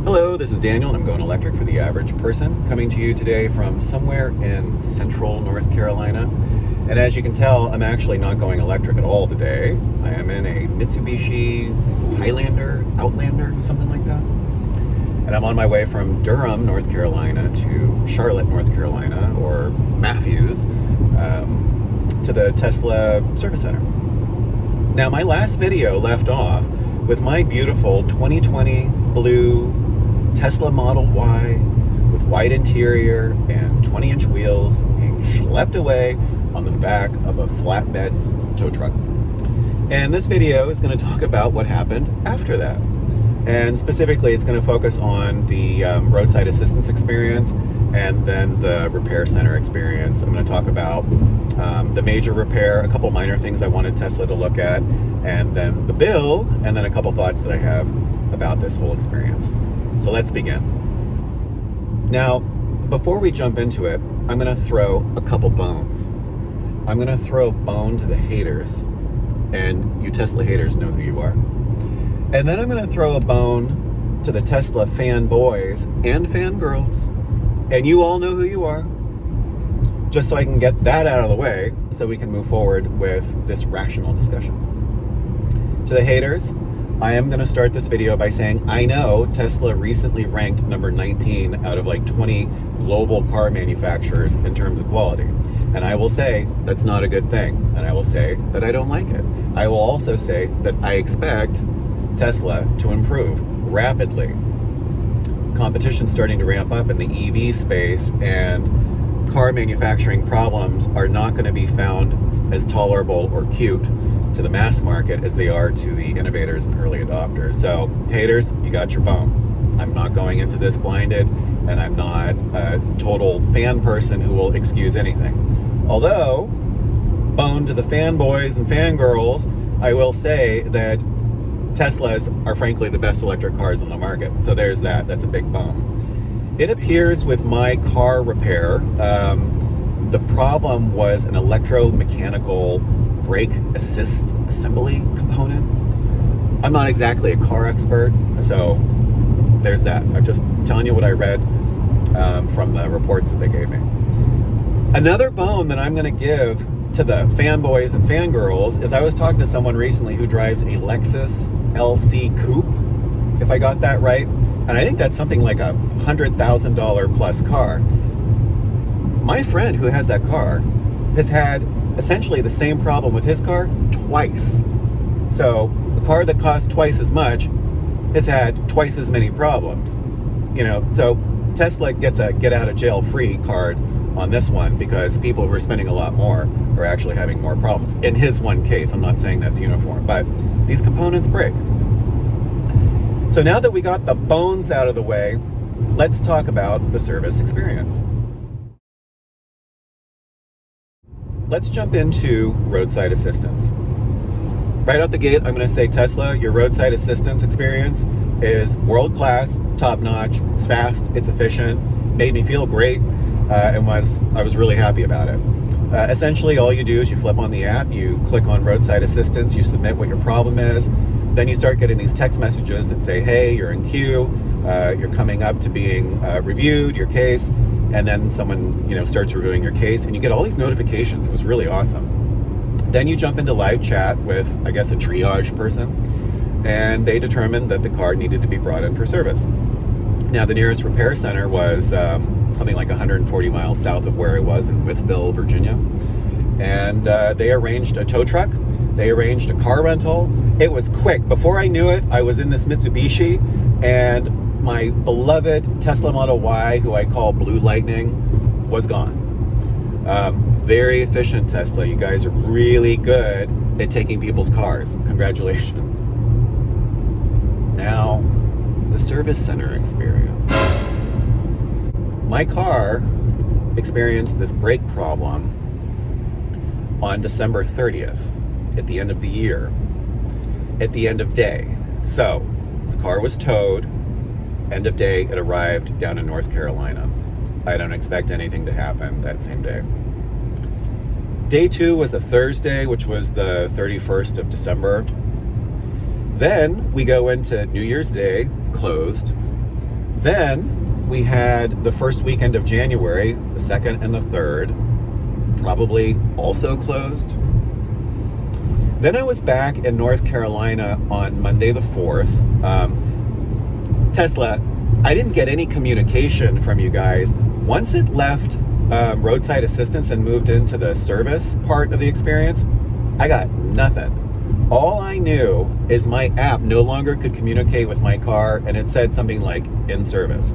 Hello, this is Daniel, and I'm going electric for the average person, coming to you today from somewhere in central North Carolina. And as you can tell, I'm actually not going electric at all today. I am in a Mitsubishi Highlander, Outlander, something like that. And I'm on my way from Durham, North Carolina to Charlotte, North Carolina, or Matthews, to the Tesla service center. Now, my last video left off with my beautiful 2020 blue Tesla Model Y with white interior and 20-inch wheels being schlepped away on the back of a flatbed tow truck. And this video is going to talk about what happened after that. And specifically, it's going to focus on the roadside assistance experience and then the repair center experience. I'm going to talk about the major repair, a couple minor things I wanted Tesla to look at, and then the bill, and then a couple thoughts that I have about this whole experience. So let's begin. Now, before we jump into it, I'm going to throw a couple bones. I'm going to throw a bone to the haters, and you Tesla haters know who you are. And then I'm going to throw a bone to the Tesla fanboys and fangirls, and you all know who you are, just so I can get that out of the way so we can move forward with this rational discussion. To the haters, I am going to start this video by saying I know Tesla recently ranked number 19 out of like 20 global car manufacturers in terms of quality. And I will say that's not a good thing. And I will say that I don't like it. I will also say that I expect Tesla to improve rapidly. Competition's starting to ramp up in the EV space, and car manufacturing problems are not going to be found as tolerable or cute to the mass market as they are to the innovators and early adopters. So, haters, you got your bone. I'm not going into this blinded, and I'm not a total fan person who will excuse anything. Although, bone to the fanboys and fangirls, I will say that Teslas are frankly the best electric cars on the market. So there's that. That's a big bone. It appears with my car repair, the problem was an electromechanical brake assist assembly component. I'm not exactly a car expert, so there's that. I'm just telling you what I read from the reports that they gave me. Another bone that I'm going to give to the fanboys and fangirls is I was talking to someone recently who drives a Lexus LC Coupe, if I got that right, and I think that's something like a $100,000 plus car. My friend who has that car has had essentially the same problem with his car twice. So a car that costs twice as much has had twice as many problems. You know, so Tesla gets a get out of jail free card on this one because people who are spending a lot more are actually having more problems. In his one case, I'm not saying that's uniform, but these components break. So now that we got the bones out of the way, let's talk about the service experience. Let's jump into roadside assistance. Right out the gate, I'm going to say, Tesla, your roadside assistance experience is world-class, top-notch, it's fast, it's efficient, made me feel great, and I was really happy about it. Essentially, all you do is you flip on the app, you click on roadside assistance, you submit what your problem is, then you start getting these text messages that say, hey, you're in queue, you're coming up to being reviewed, your case, and then someone starts reviewing your case, and you get all these notifications. It was really awesome. Then you jump into live chat with, I guess, a triage person, and they determined that the car needed to be brought in for service. Now, the nearest repair center was something like 140 miles south of where I was in Wytheville, Virginia. And they arranged a tow truck. They arranged a car rental. It was quick. Before I knew it, I was in this Mitsubishi, and my beloved Tesla Model Y, who I call BlueLightning, was gone. Very efficient Tesla. You guys are really good at taking people's cars. Congratulations. Now, the service center experience. My car experienced this brake problem on December 30th, at the end of the year, at the end of day. So, the car was towed, end of day, it arrived down in North Carolina. I don't expect anything to happen that same day. Day 2 was a Thursday, which was the 31st of December. Then we go into New Year's Day, closed. Then we had the first weekend of January, the 2nd and the 3rd, probably also closed. Then I was back in North Carolina on Monday the 4th. Tesla, I didn't get any communication from you guys. Once it left Roadside Assistance and moved into the service part of the experience, I got nothing. All I knew is my app no longer could communicate with my car, and it said something like in service.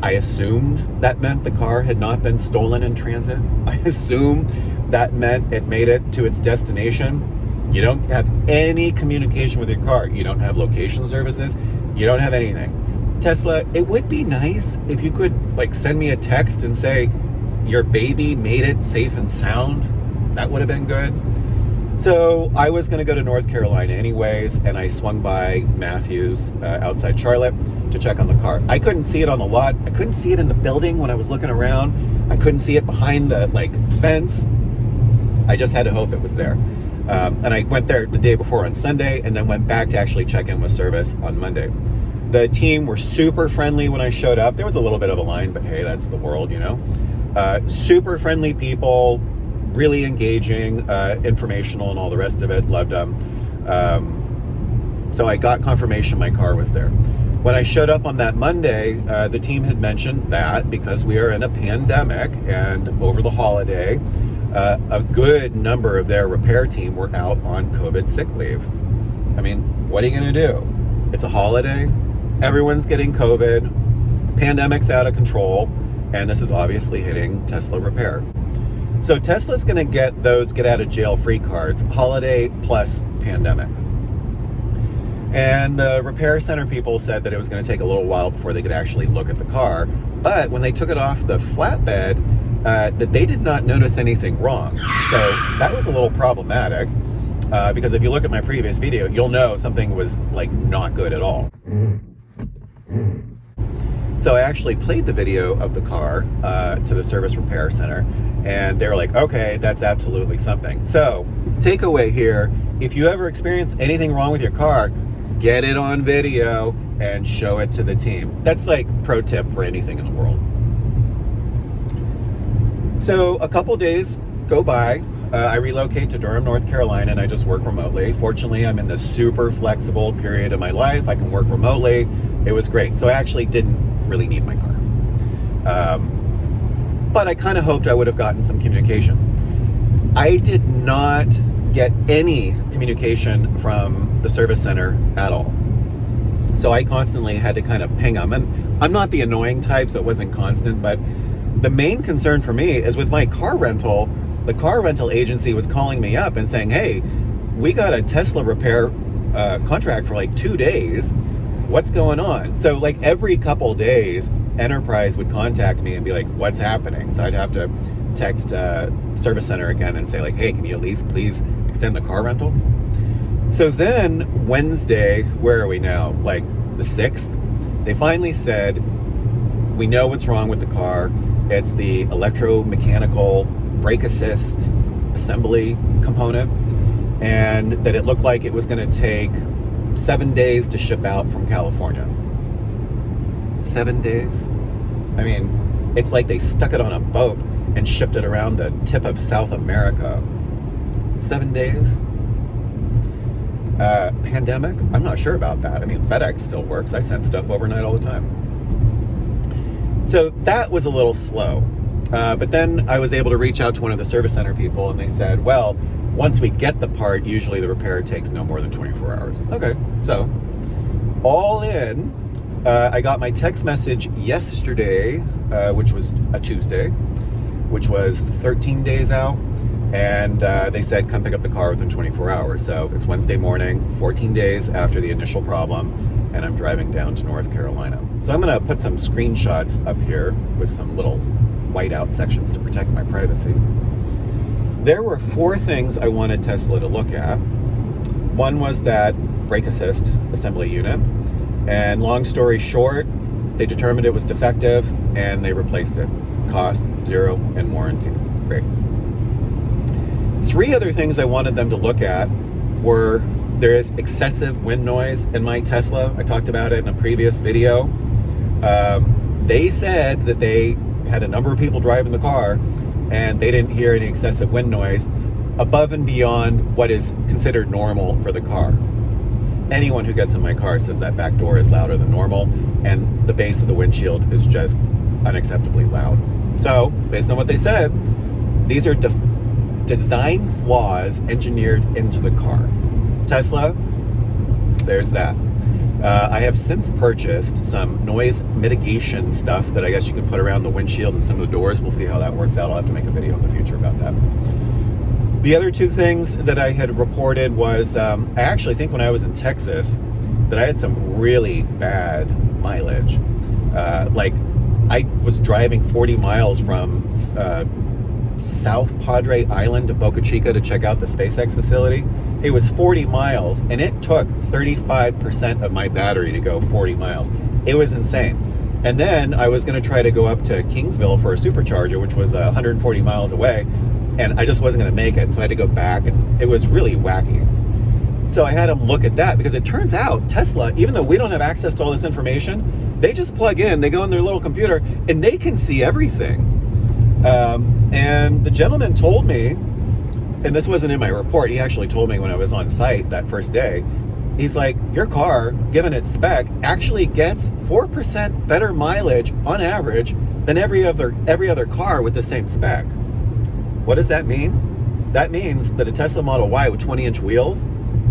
I assumed that meant the car had not been stolen in transit. I assumed that meant it made it to its destination. You don't have any communication with your car. You don't have location services. You don't have anything. Tesla, it would be nice if you could send me a text and say your baby made it safe and sound. That would have been good. So I was going to go to North Carolina anyways, and I swung by Matthews outside Charlotte to check on the car. I couldn't see it on the lot. I couldn't see it in the building when I was looking around. I couldn't see it behind the fence. I just had to hope it was there. And I went there the day before on Sunday, and then went back to actually check in with service on Monday. The team were super friendly when I showed up. There was a little bit of a line, but hey, that's the world, you know. Super friendly people, really engaging, informational, and all the rest of it. Loved them. So I got confirmation my car was there. When I showed up on that Monday, the team had mentioned that because we are in a pandemic and over the holiday, a good number of their repair team were out on COVID sick leave. I mean, what are you going to do? It's a holiday. Everyone's getting COVID. Pandemic's out of control. And this is obviously hitting Tesla repair. So Tesla's going to get those get out of jail free cards, holiday plus pandemic. And the repair center people said that it was going to take a little while before they could actually look at the car. But when they took it off the flatbed, that they did not notice anything wrong. So that was a little problematic because if you look at my previous video, you'll know something was not good at all. So I actually played the video of the car to the service repair center, and they're like, okay, that's absolutely something. So takeaway here, if you ever experience anything wrong with your car, get it on video and show it to the team. That's pro tip for anything in the world. So a couple days go by. I relocate to Durham, North Carolina, and I just work remotely. Fortunately, I'm in this super flexible period of my life. I can work remotely. It was great. So I actually didn't really need my car. But I kind of hoped I would have gotten some communication. I did not get any communication from the service center at all. So I constantly had to kind of ping them. And I'm not the annoying type, so it wasn't constant, but the main concern for me is with my car rental. The car rental agency was calling me up and saying, hey, we got a Tesla repair contract for 2 days. What's going on? So every couple days, Enterprise would contact me and be like, what's happening? So I'd have to text service center again and say hey, can you at least please extend the car rental? So then Wednesday, where are we now? The 6th, they finally said, we know what's wrong with the car. It's the electromechanical brake assist assembly component, and that it looked like it was going to take 7 days to ship out from California. 7 days? I mean, it's like they stuck it on a boat and shipped it around the tip of South America. 7 days? Pandemic? I'm not sure about that. I mean, FedEx still works. I send stuff overnight all the time. So that was a little slow. But then I was able to reach out to one of the service center people, and they said, well, once we get the part, usually the repair takes no more than 24 hours. Okay, so all in, I got my text message yesterday, which was a Tuesday, which was 13 days out, and they said come pick up the car within 24 hours. So it's Wednesday morning, 14 days after the initial problem, and I'm driving down to North Carolina. So I'm gonna put some screenshots up here with some little whiteout sections to protect my privacy. There were 4 things I wanted Tesla to look at. One was that brake assist assembly unit, and long story short, they determined it was defective and they replaced it. Cost 0 and warranty. Great. 3 other things I wanted them to look at were there is excessive wind noise in my Tesla. I talked about it in a previous video. They said that they had a number of people driving the car and they didn't hear any excessive wind noise above and beyond what is considered normal for the car. Anyone who gets in my car says that back door is louder than normal, and the base of the windshield is just unacceptably loud. So, based on what they said, these are design flaws engineered into the car. Tesla, there's that. I have since purchased some noise mitigation stuff that I guess you can put around the windshield and some of the doors. We'll see how that works out. I'll have to make a video in the future about that. The other two things that I had reported was, I actually think when I was in Texas, that I had some really bad mileage. Like, I was driving 40 miles from South Padre Island to Boca Chica to check out the SpaceX facility. It was 40 miles, and it took 35% of my battery to go 40 miles. It was insane. And then I was going to try to go up to Kingsville for a supercharger, which was 140 miles away, and I just wasn't going to make it, so I had to go back, and it was really wacky. So I had them look at that, because it turns out Tesla, even though we don't have access to all this information, they just plug in, they go in their little computer, and they can see everything. And the gentleman told me, and this wasn't in my report, he actually told me when I was on site that first day, he's like, your car, given its spec, actually gets 4% better mileage on average than every other car with the same spec. What does that mean? That means that a Tesla Model Y with 20-inch wheels,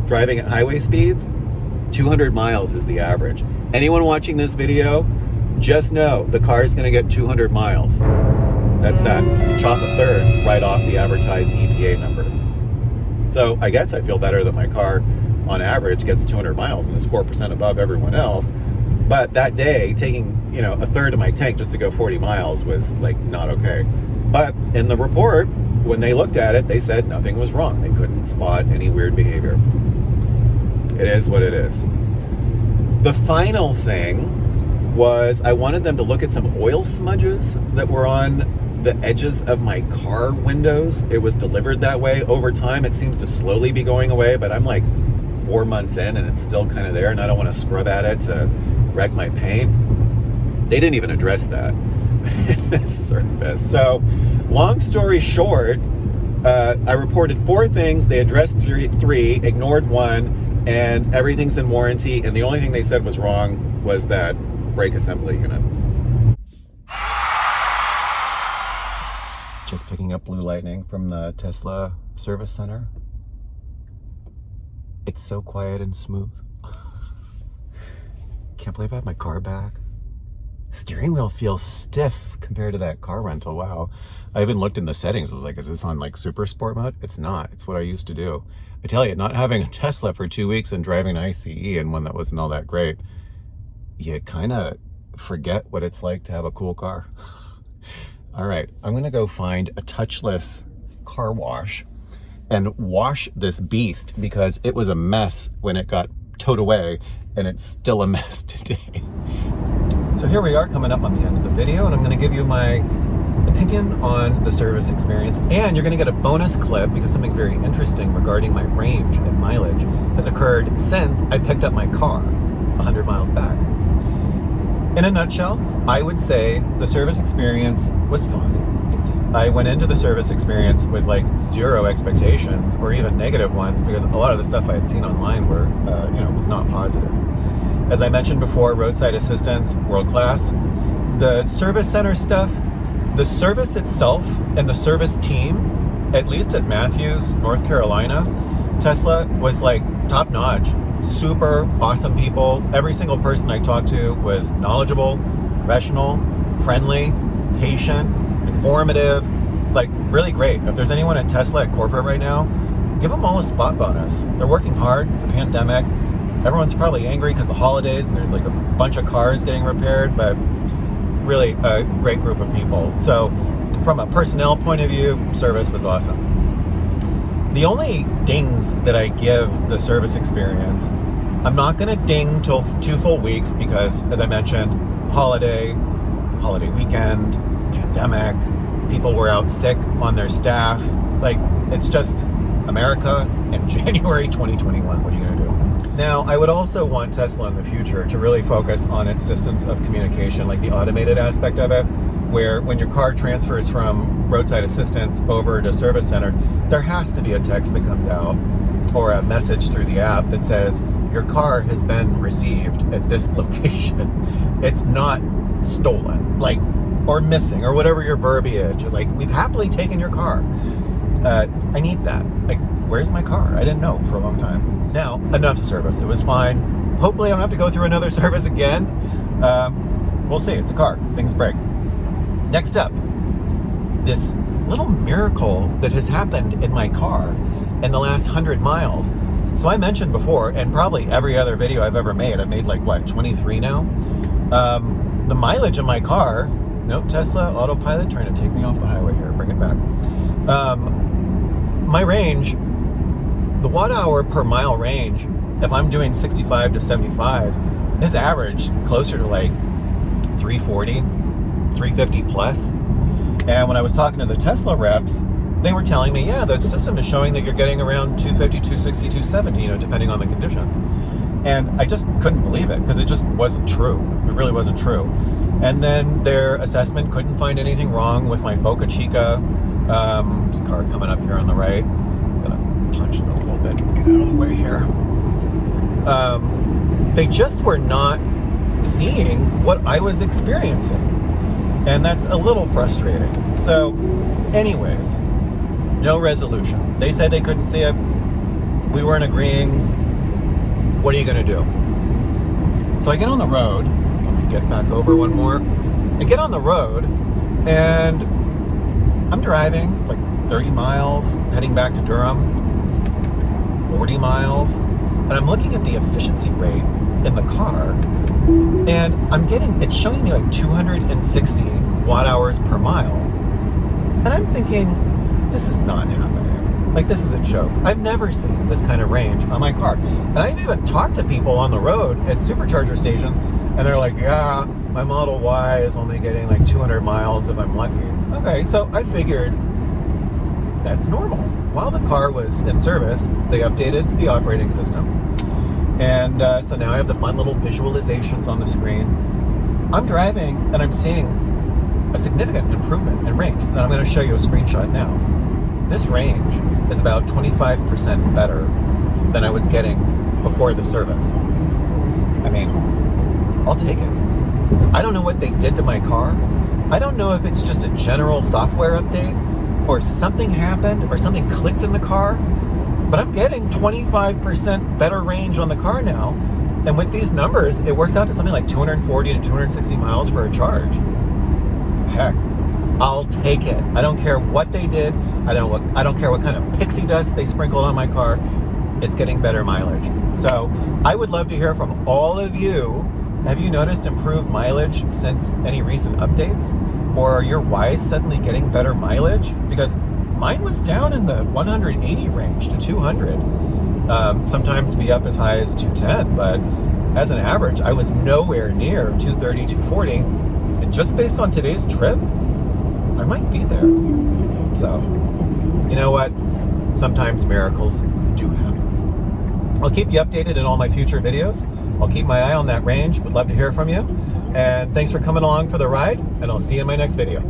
driving at highway speeds, 200 miles is the average. Anyone watching this video, just know the car is going to get 200 miles. That's that. You chop a third right off the advertised EPA numbers. So I guess I feel better that my car, on average, gets 200 miles and is 4% above everyone else. But that day, taking a third of my tank just to go 40 miles was like not okay. But in the report, when they looked at it, they said nothing was wrong. They couldn't spot any weird behavior. It is what it is. The final thing was I wanted them to look at some oil smudges that were on the edges of my car windows. It was delivered that way. Over time, it seems to slowly be going away, but I'm like 4 months in and it's still kind of there, and I don't want to scrub at it to wreck my paint. They didn't even address that in this surface. So, long story short, I reported 4 things. They addressed three, ignored 1, and everything's in warranty. And the only thing they said was wrong was that brake assembly unit. Just picking up BlueLightning from the Tesla service center. It's so quiet and smooth. Can't believe I have my car back. Steering wheel feels stiff compared to that car rental. Wow. I even looked in the settings. I was like, is this on like super sport mode? It's not. It's what I used to do. I tell you, not having a Tesla for 2 weeks and driving an ICE and one that wasn't all that great, you kind of forget what it's like to have a cool car. All right, I'm gonna go find a touchless car wash and wash this beast because it was a mess when it got towed away and it's still a mess today. So here we are coming up on the end of the video, and I'm gonna give you my opinion on the service experience, and you're gonna get a bonus clip because something very interesting regarding my range and mileage has occurred since I picked up my car 100 miles back. In a nutshell, I would say the service experience was fine. I went into the service experience with like 0 expectations or even negative ones because a lot of the stuff I had seen online were, was not positive. As I mentioned before, Roadside Assistance, world class. The service center stuff, the service itself and the service team, at least at Matthews, North Carolina, Tesla was like top notch. Super awesome people. Every single person I talked to was knowledgeable, professional, friendly, patient, informative, like really great. If there's anyone at Tesla at corporate right now, give them all a spot bonus. They're working hard. It's a pandemic. Everyone's probably angry because the holidays and there's like a bunch of cars getting repaired, but really a great group of people. So from a personnel point of view, service was awesome. The only dings that I give the service experience, I'm not going to ding till 2 full weeks because, as I mentioned, holiday weekend, pandemic, people were out sick on their staff. Like, it's just America in January 2021. What are you going to do? Now, I would also want Tesla in the future to really focus on its systems of communication, like the automated aspect of it, where when your car transfers from roadside assistance over to service center, there has to be a text that comes out or a message through the app that says, your car has been received at this location. It's not stolen, like, or missing, or whatever your verbiage. Like, we've happily taken your car. I need that. Like, where's my car? I didn't know for a long time. Now, enough service. It was fine. Hopefully I don't have to go through another service again. We'll see. It's a car. Things break. Next up, this little miracle that has happened in my car in the last 100 miles. So I mentioned before, and probably every other video I've ever made, I've made like, what, 23 now? The mileage in my car, nope, Tesla autopilot trying to take me off the highway here, bring it back. My range, the watt hour per mile range, if I'm doing 65 to 75, is average closer to like 340, 350 plus. And when I was talking to the Tesla reps, they were telling me, yeah, the system is showing that you're getting around 250, 260, 270, depending on the conditions. And I just couldn't believe it because it just wasn't true. It really wasn't true. And then their assessment couldn't find anything wrong with my Boca Chica. There's a car coming up here on the right. I'm gonna punch it a little bit to get out of the way here. They just were not seeing what I was experiencing. And that's a little frustrating. So, anyways, no resolution. They said they couldn't see it. We weren't agreeing. What are you gonna do? So I get on the road. Let me get back over one more. I get on the road and I'm driving like 30 miles, heading back to Durham, 40 miles, and I'm looking at the efficiency rate in the car, and it's showing me like 260 watt hours per mile. And I'm thinking, this is not happening. Like, this is a joke. I've never seen this kind of range on my car. And I've even talked to people on the road at supercharger stations, and they're like, yeah, my Model Y is only getting like 200 miles if I'm lucky. Okay, so I figured that's normal. While the car was in service, they updated the operating system. And so now I have the fun little visualizations on the screen. I'm driving and I'm seeing a significant improvement in range. And I'm going to show you a screenshot now. This range is about 25% better than I was getting before the service. I mean, I'll take it. I don't know what they did to my car. I don't know if it's just a general software update or something happened or something clicked in the car, but I'm getting 25% better range on the car now. And with these numbers, it works out to something like 240 to 260 miles for a charge. Heck, I'll take it. I don't care what they did. I don't care what kind of pixie dust they sprinkled on my car. It's getting better mileage. So I would love to hear from all of you. Have you noticed improved mileage since any recent updates? Or are your Ys suddenly getting better mileage? Because mine was down in the 180 range to 200. Sometimes be up as high as 210, but as an average, I was nowhere near 230, 240. And just based on today's trip, I might be there. So, you know what? Sometimes miracles do happen. I'll keep you updated in all my future videos. I'll keep my eye on that range. Would love to hear from you. And thanks for coming along for the ride, and I'll see you in my next video.